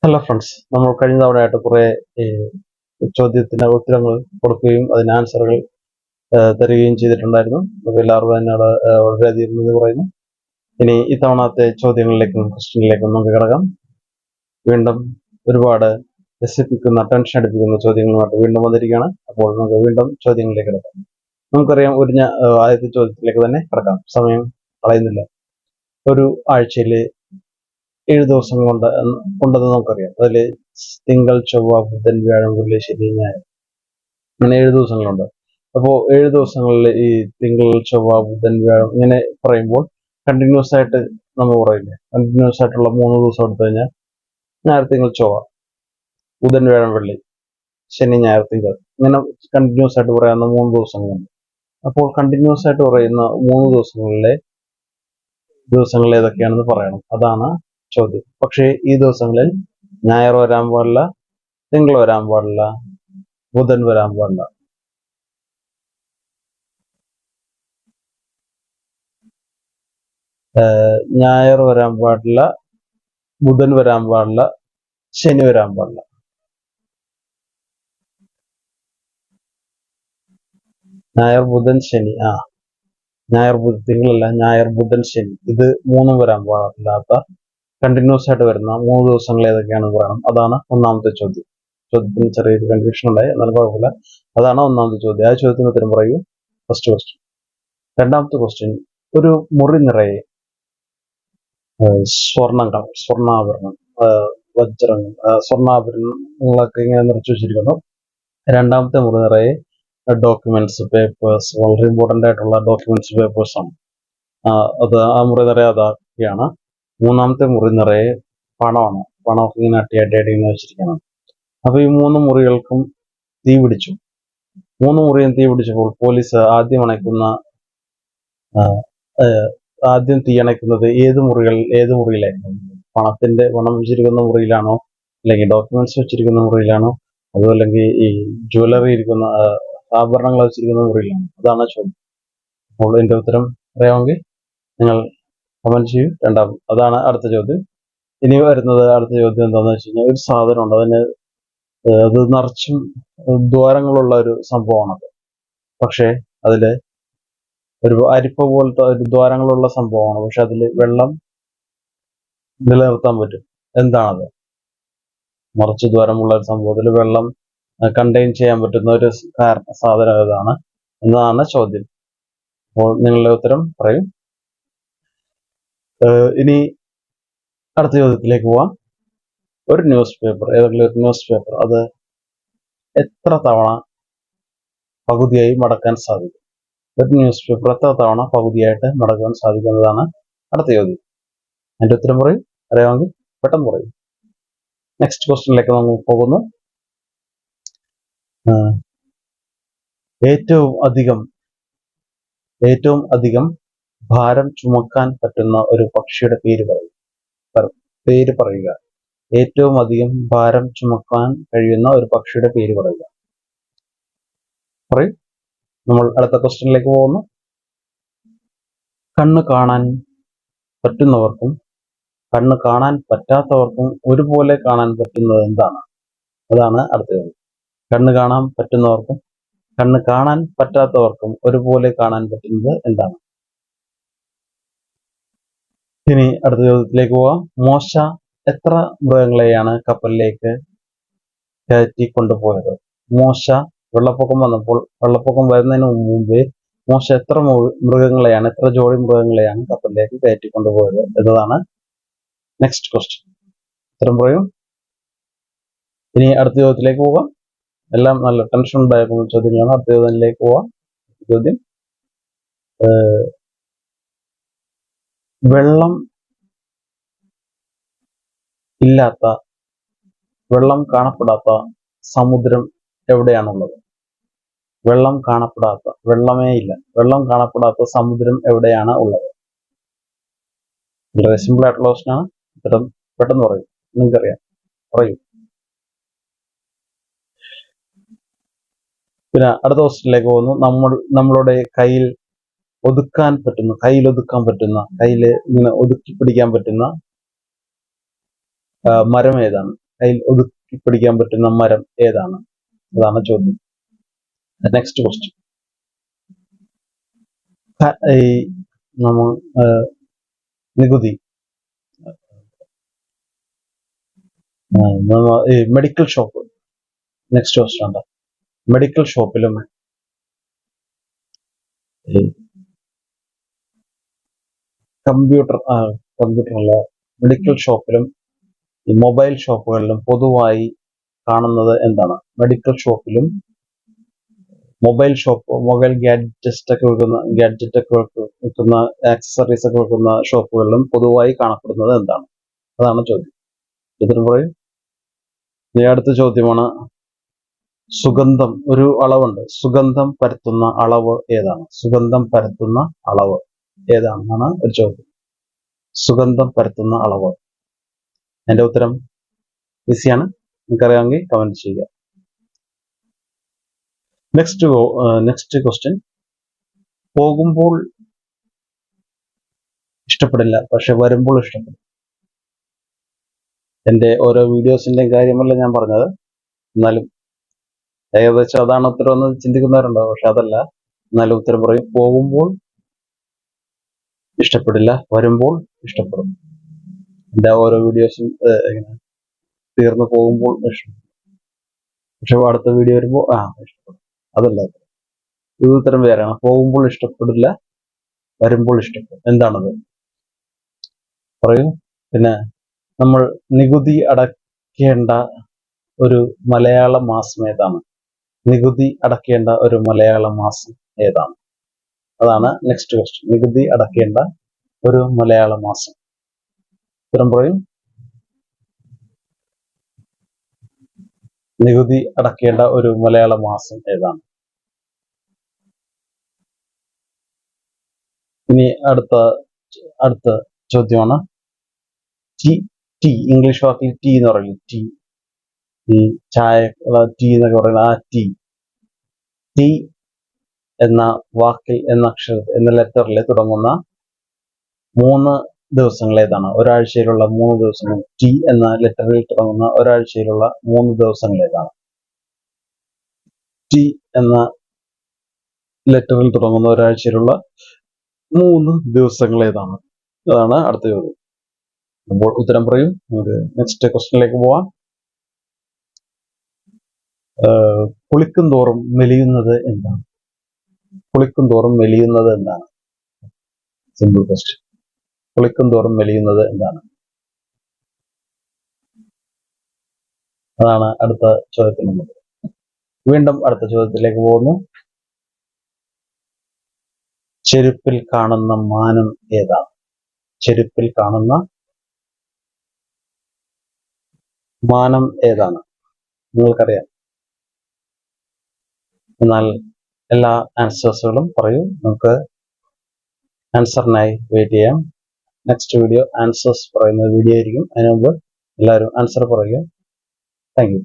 Hello friends, നമ്മൾ കഴിഞ്ഞ തവണയായിട്ട് കുറെ ചോദ്യത്തിന് ഉത്തരങ്ങൾ കൊടുക്കുകയും അതിന് ആൻസറുകൾ തരികയും ചെയ്തിട്ടുണ്ടായിരുന്നു. അപ്പോൾ എല്ലാവർക്കും അതിനോട് വളരെയധികം നന്ദി പറയുന്നു. ഇനി ഇത്തവണത്തെ ക്വസ്റ്റ്യനിലേക്കും നമുക്ക് കിടക്കാം. വീണ്ടും ഒരുപാട് രസിപ്പിക്കുന്ന, ടെൻഷൻ അടിപ്പിക്കുന്ന ചോദ്യങ്ങളുമായിട്ട് വീണ്ടും വന്നിരിക്കുകയാണ്. അപ്പോൾ നമുക്ക് വീണ്ടും ചോദ്യങ്ങളിലേക്ക് കിടക്കാം. നമുക്കറിയാം, ആദ്യത്തെ ചോദ്യത്തിലേക്ക് തന്നെ കിടക്കാം, സമയം കളയുന്നില്ല. ഒരു ആഴ്ചയിലെ 7 ദിവസം ഉണ്ടെന്ന് നമുക്കറിയാം. അതിൽ തിങ്കൾ, ചൊവ്വ, ബുധൻ, വ്യാഴം, വെള്ളി, ശനി, ഞായർ, അങ്ങനെ 7 ദിവസങ്ങളുണ്ട്. അപ്പോൾ 7 ദിവസങ്ങളിൽ ഈ തിങ്കൾ, ചൊവ്വ, ബുധൻ, വ്യാഴം ഇങ്ങനെ പറയുമ്പോൾ കണ്ടിന്യൂസ് ആയിട്ട് നമ്മൾ പറയില്ലേ, കണ്ടിന്യൂസ് ആയിട്ടുള്ള 3 ദിവസം എടുത്തു കഴിഞ്ഞാൽ ഞായർ, തിങ്കൾ, ചൊവ്വ, ബുധൻ, വ്യാഴം, വെള്ളി, ശനി, ഞായർ, തിങ്കൾ, ഇങ്ങനെ കണ്ടിന്യൂസ് ആയിട്ട് പറയാവുന്ന 3 ദിവസങ്ങളുണ്ട്. അപ്പോൾ കണ്ടിന്യൂസ് ആയിട്ട് പറയുന്ന 3 ദിവസങ്ങൾ ഏതൊക്കെയാണെന്ന് പറയണം. അതാണ് ചോദ്യം. പക്ഷേ ഈ ദിവസങ്ങളിൽ ഞായർ വരാൻ പാടില്ല, തിങ്കൾ വരാൻ പാടില്ല, ബുധൻ വരാൻ പാടില്ല. ഞായർ വരാൻ പാടില്ല, ബുധൻ വരാൻ പാടില്ല, ശനി വരാൻ പാടില്ല. ഞായർ, ബുധൻ, ശനി. ഞായർ, ബുധൻ, തിങ്കളല്ല, ഞായർ, ബുധൻ, ശനി, ഇത് മൂന്നും വരാൻ പാടില്ലാത്ത കണ്ടിന്യൂസ് ആയിട്ട് വരുന്ന 3 ദിവസങ്ങൾ ഏതൊക്കെയാണെന്ന് പറയണം. അതാണ് ഒന്നാമത്തെ ചോദ്യം. ചോദ്യത്തിന് ചെറിയൊരു കൺഫ്യൂഷൻ ഉണ്ടായി, എന്നാൽ കുഴപ്പമില്ല. അതാണ് ഒന്നാമത്തെ ചോദ്യം. ആ ചോദ്യത്തിന് ഉത്തരം പറയൂ. First question. രണ്ടാമത്തെ ക്വസ്റ്റ്യൻ, ഒരു മുറി നിറയെ സ്വർണ്ണാഭരണം, വജ്രങ്ങൾ, സ്വർണ്ണാഭരണങ്ങളൊക്കെ ഇങ്ങനെ നിറച്ചു വെച്ചിരിക്കുന്നു. രണ്ടാമത്തെ മുറി നിറയെ ഡോക്യുമെന്റ്സ്, പേപ്പേഴ്സ്, വളരെ ഇമ്പോർട്ടന്റ് ആയിട്ടുള്ള ഡോക്യുമെന്റ്സ്, പേപ്പേഴ്സ് ആണ്. ആ മുറി നിറയെ അതൊക്കെയാണ്. മൂന്നാമത്തെ മുറി നിറയെ പണമാണ്. പണമൊക്കെ ഇങ്ങനെ അട്ടിയാട്ടി ഇങ്ങനെ വെച്ചിരിക്കണം. അപ്പൊ ഈ 3 മുറികൾക്കും തീ പിടിച്ചു. 3 മുറിയും തീ പിടിച്ചപ്പോൾ പോലീസ് ആദ്യം തീ അണയ്ക്കുന്നത് ഏത് മുറിയിലായിരുന്നു? പണം വെച്ചിരിക്കുന്ന മുറിയിലാണോ, അല്ലെങ്കിൽ ഡോക്യുമെന്റ്സ് വെച്ചിരിക്കുന്ന മുറിയിലാണോ, അതോ അല്ലെങ്കിൽ ഈ ജ്വല്ലറി ഇരിക്കുന്ന ആഭരണങ്ങൾ വെച്ചിരിക്കുന്ന മുറിയിലാണോ? അതാണ് ചോദ്യം. അപ്പോൾ ഇതിന്റെ ഉത്തരം അറിയാമെങ്കിൽ നിങ്ങൾ കമന്റ് ചെയ്യൂ. അതാണ് അടുത്ത ചോദ്യം. ഇനി വരുന്നത് അടുത്ത ചോദ്യം എന്താണെന്ന് വെച്ച് കഴിഞ്ഞാൽ, ഒരു സാധനമുണ്ട്, അത് നിറച്ചും ദ്വാരങ്ങളുള്ള ഒരു സംഭവമാണത്. പക്ഷേ അതില് ഒരു അരിപ്പ പോലത്തെ ഒരു ദ്വാരങ്ങളുള്ള സംഭവമാണ്. പക്ഷെ അതിൽ വെള്ളം നിലനിർത്താൻ പറ്റും. എന്താണത്? നിറച്ച് ദ്വാരമുള്ള ഒരു സംഭവത്തിൽ വെള്ളം കണ്ടെയ്ൻ ചെയ്യാൻ പറ്റുന്ന ഒരു സാധനം ഏതാണ് എന്നതാണ് ചോദ്യം. അപ്പോൾ നിങ്ങളുടെ ഉത്തരം പറയും. ഇനി അടുത്ത ചോദ്യത്തിലേക്ക് പോവാം. ഒരു ന്യൂസ് പേപ്പർ, ഏതെങ്കിലും ഒരു ന്യൂസ് പേപ്പർ, അത് എത്ര തവണ പകുതിയായി മടക്കാൻ സാധിക്കും? ഒരു ന്യൂസ് പേപ്പർ എത്ര തവണ പകുതിയായിട്ട് മടക്കാൻ സാധിക്കുന്നതാണ് അടുത്ത ചോദ്യം. അതിന്റെ ഉത്തരം പറയും. അറിയാമെങ്കിൽ പെട്ടെന്ന് പറയും. നെക്സ്റ്റ് ക്വസ്റ്റ്യനിലേക്ക് നമ്മൾ പോകുന്നു. ഏറ്റവും അധികം ഭാരം ചുമക്കാൻ പറ്റുന്ന ഒരു പക്ഷിയുടെ പേര് പറയുക. ഏറ്റവും അധികം ഭാരം ചുമക്കാൻ കഴിയുന്ന ഒരു പക്ഷിയുടെ പേര് പറയുക. പറയും. നമ്മൾ അടുത്ത ക്വസ്റ്റ്യനിലേക്ക് പോകുന്നു. കണ്ണ് കാണാൻ പറ്റുന്നവർക്കും കണ്ണ് കാണാൻ പറ്റാത്തവർക്കും ഒരുപോലെ കാണാൻ പറ്റുന്നത് എന്താണ്? അതാണ് അടുത്തത്. കണ്ണ് കാണാൻ പറ്റുന്നവർക്കും കണ്ണ് കാണാൻ പറ്റാത്തവർക്കും ഒരുപോലെ കാണാൻ പറ്റുന്നത് എന്താണ്? ഇനി അടുത്ത ചോദ്യത്തിലേക്ക് പോവാം. മോശ എത്ര മൃഗങ്ങളെയാണ് കപ്പലിലേക്ക് കയറ്റി കൊണ്ടുപോയത്? മോശ വെള്ളപ്പൊക്കം വരുന്നതിന് മുമ്പേ മോശ എത്ര ജോഡി മൃഗങ്ങളെയാണ് കപ്പലിലേക്ക് കയറ്റി കൊണ്ടുപോയത് എന്നതാണ് നെക്സ്റ്റ് ക്വസ്റ്റ്യൻ. ഉത്തരം പറയും. ഇനി അടുത്ത ചോദ്യത്തിലേക്ക് പോകാം. എല്ലാം നല്ല ടെൻഷൻ ഉണ്ടായിരുന്ന ചോദ്യങ്ങളാണ്. അടുത്ത ചോദ്യത്തിലേക്ക് പോവാം. ചോദ്യം, വെള്ളം കാണപ്പെടാത്ത സമുദ്രം എവിടെയാണുള്ളത്? വെള്ളം കാണപ്പെടാത്ത സമുദ്രം എവിടെയാണ് ഉള്ളത്? വളരെ സിമ്പിൾ ആയിട്ടുള്ള ക്വസ്റ്റ്യൻ ആണ്. ഉത്തരം പെട്ടെന്ന് പറയും. നിങ്ങൾക്കറിയാം, പറയൂ. പിന്നെ അടുത്ത ക്വസ്റ്റ്യനിലേക്ക് പോകുന്നു. നമ്മളുടെ കയ്യിൽ ഒതുക്കാൻ പറ്റുന്ന, കയ്യിൽ ഇങ്ങനെ ഒതുക്കി പിടിക്കാൻ പറ്റുന്ന മരം ഏതാണ്? കയ്യിൽ ഒതുക്കി പിടിക്കാൻ പറ്റുന്ന മരം ഏതാണ്? അതാണ് ചോദ്യം. Next question. ഈ നമ്മൾ നികുതി ഈ മെഡിക്കൽ ഷോപ്പ്, നെക്സ്റ്റ് ക്വസ്റ്റ്യൻ ഉണ്ട്. മെഡിക്കൽ ഷോപ്പിലും കമ്പ്യൂട്ടറല്ല, മെഡിക്കൽ ഷോപ്പിലും മൊബൈൽ ഷോപ്പുകളിലും പൊതുവായി കാണുന്നത് എന്താണ്? മെഡിക്കൽ ഷോപ്പിലും മൊബൈൽ ഗാഡ്ജറ്റ് ഒക്കെ വിൽക്കുന്ന ആക്സസറീസ് ഒക്കെ വിൽക്കുന്ന ഷോപ്പുകളിലും പൊതുവായി കാണപ്പെടുന്നത് എന്താണ്? അതാണ് ചോദ്യം. ഉത്തരം പറയും. ഇനി അടുത്ത ചോദ്യമാണ്, സുഗന്ധം ഒരു അളവുണ്ട്. സുഗന്ധം പരത്തുന്ന അളവ് ഏതാണ്? സുഗന്ധം പരത്തുന്ന അളവ് ഏതാണെന്നാണ് ഒരു ചോദ്യം. സുഗന്ധം പരത്തുന്ന അളവ്. എന്റെ ഉത്തരം ഈസിയാണ്, നിങ്ങൾക്കറിയാമെങ്കിൽ കമന്റ് ചെയ്യുക. Next question. പോകുമ്പോൾ ഇഷ്ടപ്പെടില്ല, പക്ഷെ വരുമ്പോൾ ഇഷ്ടപ്പെടും. എൻ്റെ ഓരോ വീഡിയോസിന്റെയും കാര്യമല്ല ഞാൻ പറഞ്ഞത്, എന്നാലും ഏകദേശം അതാണ് ഉത്തരം എന്ന് ചിന്തിക്കുന്നവരുണ്ടാവും. പക്ഷെ അതല്ല, എന്നാലും ഉത്തരം പറയും. പോകുമ്പോൾ ഇഷ്ടപ്പെടില്ല, വരുമ്പോൾ ഇഷ്ടപ്പെടും. എൻ്റെ ഓരോ വീഡിയോസും തീർന്നു പോകുമ്പോൾ ഇഷ്ടപ്പെടും, പക്ഷെ അടുത്ത വീഡിയോ വരുമ്പോൾ ഇഷ്ടപ്പെടും. അതല്ല, ഇത് ഉത്തരം വേറെയാണ്. പോകുമ്പോൾ ഇഷ്ടപ്പെടില്ല, വരുമ്പോൾ ഇഷ്ടപ്പെടും. എന്താണത്? പറയൂ. പിന്നെ നമ്മൾ നികുതി അടയ്ക്കേണ്ട ഒരു മലയാള മാസം ഏതാണ്? നികുതി അടയ്ക്കേണ്ട ഒരു മലയാള മാസം ഏതാണ്? അതാണ് നെക്സ്റ്റ് ക്വസ്റ്റ്യൻ. നികുതി അടയ്ക്കേണ്ട ഒരു മലയാള മാസം. ഉത്തരം പറയും. നികുതി അടയ്ക്കേണ്ട ഒരു മലയാള മാസം ഏതാണ്? ഇനി അടുത്ത ചോദ്യമാണ്. ടീ ഇംഗ്ലീഷ് വാക്കിൽ ടീ എന്ന് പറയും. ടീ, ഈ ചായ ടീ എന്നൊക്കെ പറയുന്ന ആ ടീ എന്ന വാക്കിൽ എന്ന ലെറ്ററിൽ തുടങ്ങുന്ന 3 ദിവസങ്ങൾ ഏതാണ്? ഒരാഴ്ചയിലുള്ള 3 ദിവസങ്ങൾ. ടി എന്ന ലെറ്ററിൽ തുടങ്ങുന്ന ഒരാഴ്ചയിലുള്ള 3 ദിവസങ്ങൾ ഏതാണ്? ടി എന്ന ലെറ്ററിൽ തുടങ്ങുന്ന ഒരാഴ്ചയിലുള്ള 3 ദിവസങ്ങൾ ഏതാണ്? അതാണ് അടുത്ത ചോദ്യം. അപ്പോൾ ഉത്തരം പറയും. നമുക്ക് നെക്സ്റ്റ് ക്വസ്റ്റ്യനിലേക്ക് പോവാം. കുളിക്കും തോറും മെലിയുന്നത് എന്താണ്? കുളിക്കും തോറും മെലിയുന്നത് എന്താണ്? Simple question. കുളിക്കും തോറും മെലിയുന്നത് എന്താണ്? അതാണ് അടുത്ത ചോദ്യത്തിന്. വീണ്ടും അടുത്ത ചോദ്യത്തിലേക്ക് പോകുന്നു. ചെരുപ്പിൽ കാണുന്ന മാനം ഏതാണ്? ചെരുപ്പിൽ കാണുന്ന മാനം ഏതാണ്? നിങ്ങൾക്കറിയാം. എന്നാൽ എല്ലാ ആൻസേഴ്സുകളും പറയൂ. നമുക്ക് ആൻസറിനായി വെയിറ്റ് ചെയ്യാം. നെക്സ്റ്റ് വീഡിയോ ആൻസേഴ്സ് പറയുന്ന വീഡിയോ ആയിരിക്കും. അതിനു മുമ്പ് എല്ലാവരും ആൻസർ പറയുക. Thank you.